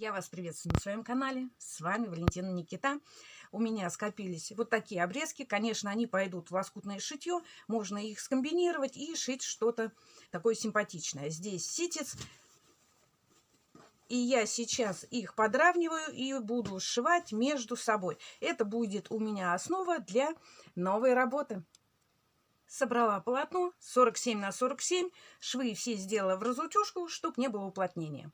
Я вас приветствую на своем канале. С вами Валентина Никита. У меня скопились вот такие обрезки. Конечно, они пойдут в лоскутное шитье. Можно их скомбинировать и шить что-то такое симпатичное. Здесь ситец. И я сейчас их подравниваю и буду сшивать между собой. Это будет у меня основа для новой работы. Собрала полотно 47 на 47. Швы все сделала в разутюжку, чтобы не было уплотнения.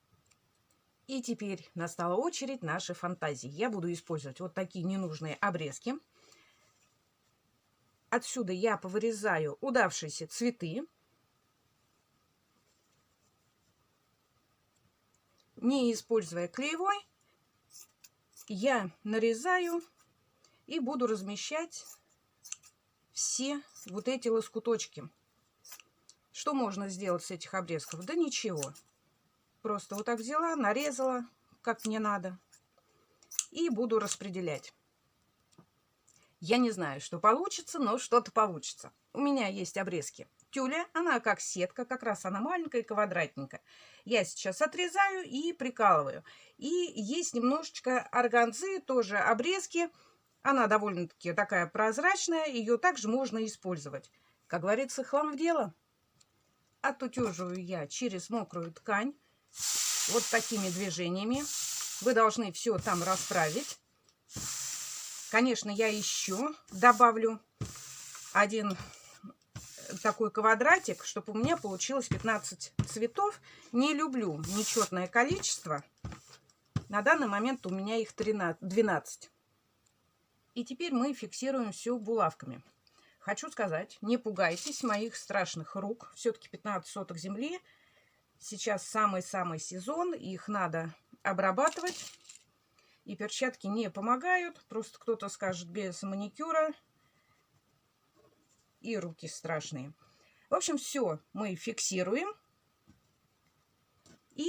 И теперь настала очередь нашей фантазии. Я буду использовать вот такие ненужные обрезки. Отсюда я повырезаю удавшиеся цветы. Не используя клеевой, я нарезаю и буду размещать все вот эти лоскуточки. Что можно сделать с этих обрезков? Да ничего. Просто вот так взяла, нарезала, как мне надо, и буду распределять. Я не знаю, что получится, но что-то получится. У меня есть обрезки тюля, она как сетка, как раз она маленькая и квадратненькая. Я сейчас отрезаю и прикалываю. И есть немножечко органзы, тоже обрезки. Она довольно-таки такая прозрачная, ее также можно использовать. Как говорится, хлам в дело. Отутюживаю я через мокрую ткань. Вот такими движениями. Вы должны все там расправить. Конечно, я еще добавлю один такой квадратик, чтобы у меня получилось 15 цветов. Не люблю нечетное количество. На данный момент у меня их 12. И теперь мы фиксируем все булавками. Хочу сказать, не пугайтесь моих страшных рук. Все-таки 15 соток земли. Сейчас самый-самый сезон, их надо обрабатывать. И перчатки не помогают. Просто кто-то скажет без маникюра. И руки страшные. В общем, все мы фиксируем. И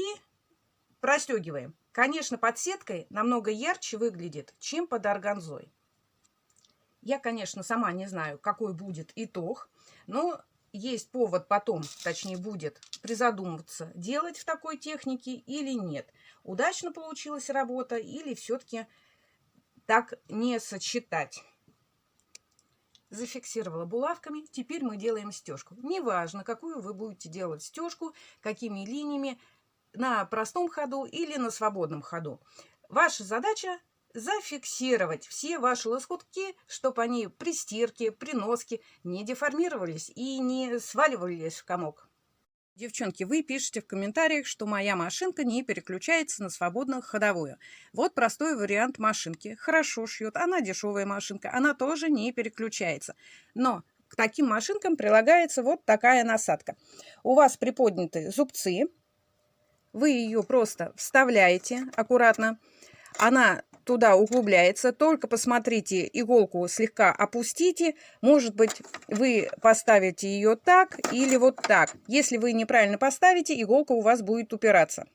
простегиваем. Конечно, под сеткой намного ярче выглядит, чем под органзой. Я, конечно, сама не знаю, какой будет итог. Но есть повод потом, точнее будет, призадуматься, делать в такой технике или нет. Удачно получилась работа или все-таки так не сочетать. Зафиксировала булавками. Теперь мы делаем стежку. Неважно, какую вы будете делать стежку, какими линиями, на простом ходу или на свободном ходу. Ваша задача зафиксировать все ваши лоскутки, чтобы они при стирке, при носке не деформировались и не сваливались в комок. Девчонки, вы пишете в комментариях, что моя машинка не переключается на свободную ходовую. Вот простой вариант машинки. Хорошо шьет, она дешевая машинка, она тоже не переключается. Но к таким машинкам прилагается вот такая насадка. У вас приподняты зубцы, вы ее просто вставляете аккуратно, она туда углубляется. Только посмотрите, иголку слегка опустите. Может быть, вы поставите ее так или вот так. Если вы неправильно поставите, иголка у вас будет упираться.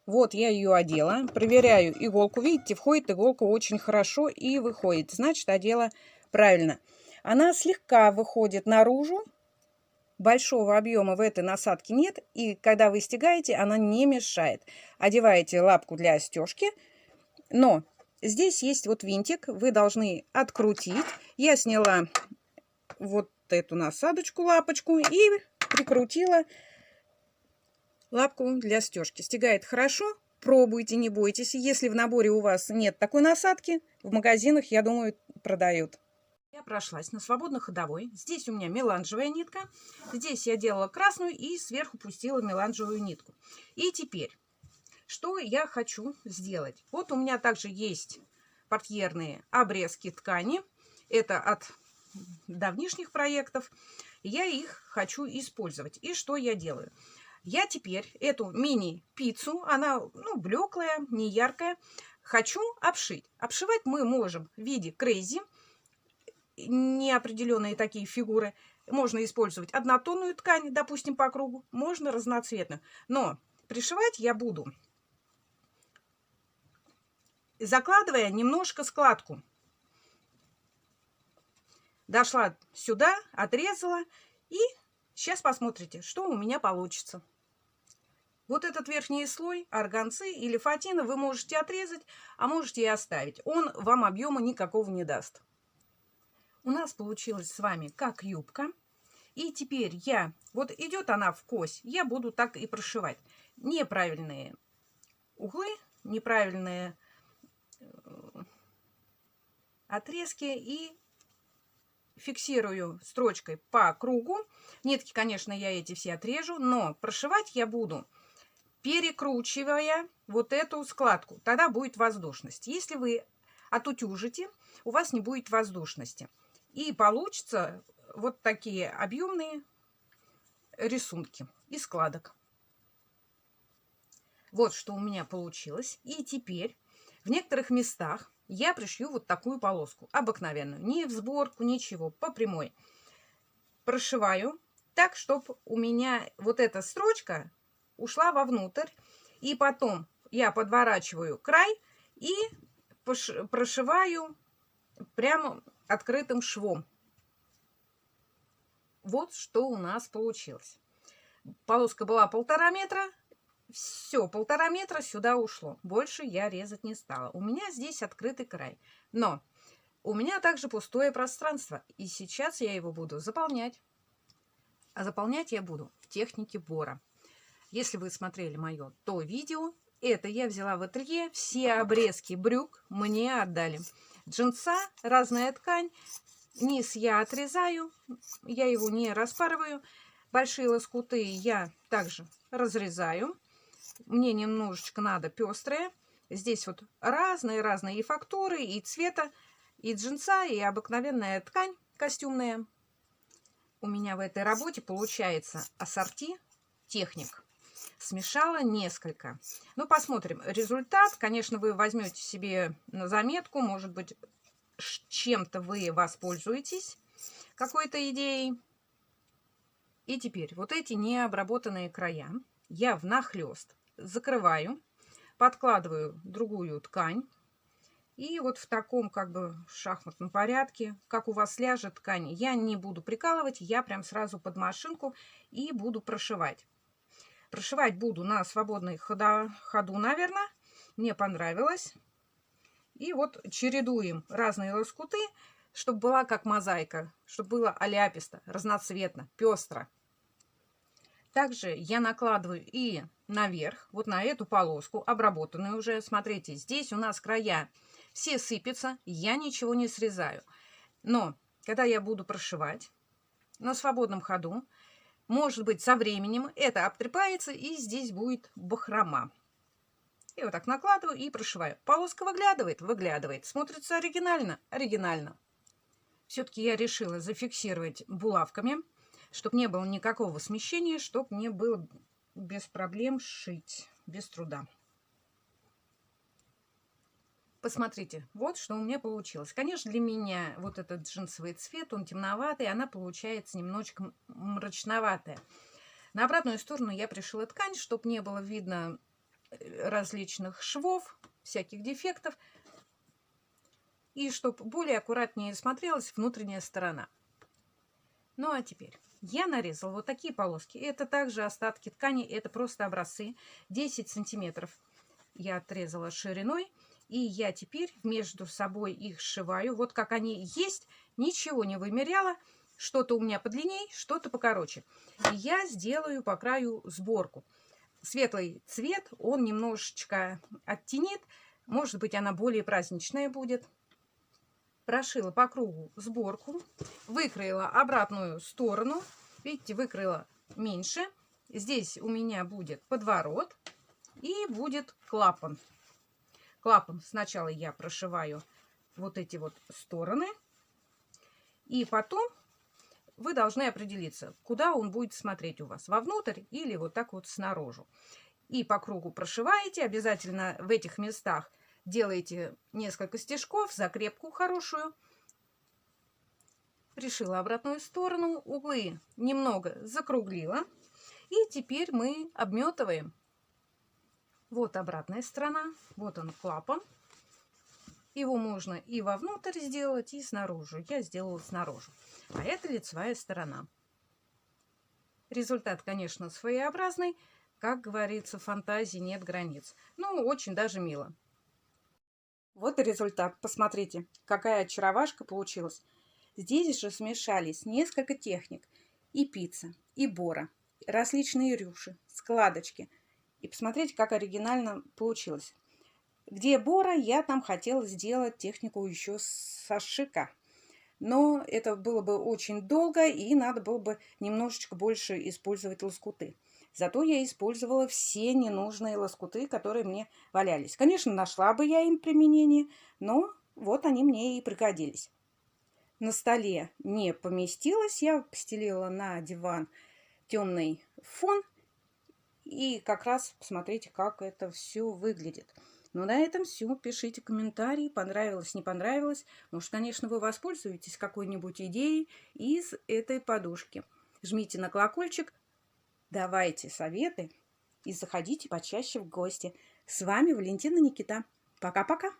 Вот я ее одела. Проверяю иголку. Видите, входит иголка очень хорошо и выходит. Значит, одела правильно. Она слегка выходит наружу. Большого объема в этой насадке нет. И когда вы стягаете, она не мешает. Одеваете лапку для стежки. Но здесь есть вот винтик, вы должны открутить. Я сняла вот эту насадочку, лапочку, и прикрутила лапку для стежки. Стягает хорошо, пробуйте, не бойтесь. Если в наборе у вас нет такой насадки, в магазинах, я думаю, продают. Я прошлась на свободной ходовой. Здесь у меня меланжевая нитка. Здесь я делала красную и сверху пустила меланжевую нитку. И теперь... Что я хочу сделать? Вот у меня также есть портьерные обрезки ткани. Это от давнишних проектов. Я их хочу использовать. И что я делаю? Я теперь эту мини-пиццу, она блеклая, не яркая, хочу обшить. Обшивать мы можем в виде крейзи, неопределенные такие фигуры. Можно использовать однотонную ткань, допустим, по кругу, можно разноцветную. Но пришивать я буду, закладывая немножко складку. Дошла сюда, отрезала. И сейчас посмотрите, что у меня получится. Вот этот верхний слой органзы или фатина вы можете отрезать, а можете и оставить. Он вам объема никакого не даст. У нас получилось с вами как юбка. И теперь вот идет она в кось, я буду так и прошивать. Неправильные углы, неправильные отрезки и фиксирую строчкой по кругу. Нитки, конечно, я эти все отрежу, но прошивать я буду, перекручивая вот эту складку. Тогда будет воздушность. Если вы отутюжите, у вас не будет воздушности. И получится вот такие объемные рисунки из складок. Вот что у меня получилось. И теперь в некоторых местах я пришью вот такую полоску обыкновенную. Не в сборку, ничего, по прямой. Прошиваю так, чтобы у меня вот эта строчка ушла вовнутрь. И потом я подворачиваю край и прошиваю прямо открытым швом. Вот что у нас получилось. Полоска была 1,5 метра. Все, 1,5 метра сюда ушло. Больше я резать не стала. У меня здесь открытый край. Но у меня также пустое пространство. И сейчас я его буду заполнять. А заполнять я буду в технике бора. Если вы смотрели мое то видео, это я взяла в ателье. Все обрезки брюк мне отдали. Джинса, разная ткань. Низ я отрезаю. Я его не распарываю. Большие лоскуты я также разрезаю. Мне немножечко надо пестрые. Здесь вот разные и фактуры, и цвета, и джинса, и обыкновенная ткань костюмная. У меня в этой работе получается ассорти техник. Смешала несколько. Ну, посмотрим результат. Конечно, вы возьмете себе на заметку. Может быть, чем-то вы воспользуетесь, какой-то идеей. И теперь вот эти необработанные края я внахлёст закрываю, подкладываю другую ткань. И вот в таком как бы шахматном порядке, как у вас ляжет ткань, я не буду прикалывать, я прям сразу под машинку и буду прошивать. Прошивать буду на свободной ходу, наверное. Мне понравилось. И вот чередуем разные лоскуты, чтобы была как мозаика, чтобы было аляписто, разноцветно, пестро. Также я накладываю и наверх, вот на эту полоску, обработанную уже. Смотрите, здесь у нас края все сыпятся, я ничего не срезаю. Но когда я буду прошивать на свободном ходу, может быть, со временем это обтрепается, и здесь будет бахрома. И вот так накладываю и прошиваю. Полоска выглядывает. Смотрится оригинально. Все-таки я решила зафиксировать булавками, чтобы не было никакого смещения, чтобы мне было без проблем шить, без труда. Посмотрите, вот что у меня получилось. Конечно, для меня вот этот джинсовый цвет, он темноватый, она получается немножечко мрачноватая. На обратную сторону я пришила ткань, чтобы не было видно различных швов, всяких дефектов, и чтобы более аккуратнее смотрелась внутренняя сторона. Ну а теперь я нарезала вот такие полоски. Это также остатки ткани, это просто образцы. 10 сантиметров я отрезала шириной, и я теперь между собой их сшиваю. Вот как они есть, ничего не вымеряла. Что-то у меня подлинней, что-то покороче. И я сделаю по краю сборку. Светлый цвет, он немножечко оттенит. Может быть, она более праздничная будет. Прошила по кругу сборку. Выкроила обратную сторону. Видите, выкроила меньше. Здесь у меня будет подворот. И будет клапан. Клапан сначала я прошиваю вот эти вот стороны. И потом вы должны определиться, куда он будет смотреть у вас. Вовнутрь или вот так вот снаружи. И по кругу прошиваете. Обязательно в этих местах делаете несколько стежков, закрепку хорошую. Пришила обратную сторону. Углы немного закруглила. И теперь мы обметываем. Вот обратная сторона. Вот он клапан. Его можно и вовнутрь сделать, и снаружи. Я сделала снаружи. А это лицевая сторона. Результат, конечно, своеобразный. Как говорится, фантазии нет границ. Ну, очень даже мило. Вот и результат. Посмотрите, какая очаровашка получилась. Здесь же смешались несколько техник. И пицца, и бора, различные рюши, складочки. И посмотрите, как оригинально получилось. Где бора, я там хотела сделать технику еще со шика. Но это было бы очень долго, и надо было бы немножечко больше использовать лоскуты. Зато я использовала все ненужные лоскуты, которые мне валялись. Конечно, нашла бы я им применение, но вот они мне и пригодились. На столе не поместилось, я постелила на диван темный фон. И как раз посмотрите, как это все выглядит. Ну, на этом все. Пишите комментарии, понравилось, не понравилось. Может, конечно, вы воспользуетесь какой-нибудь идеей из этой подушки. Жмите на колокольчик, давайте советы и заходите почаще в гости. С вами Валентина Никита. Пока-пока.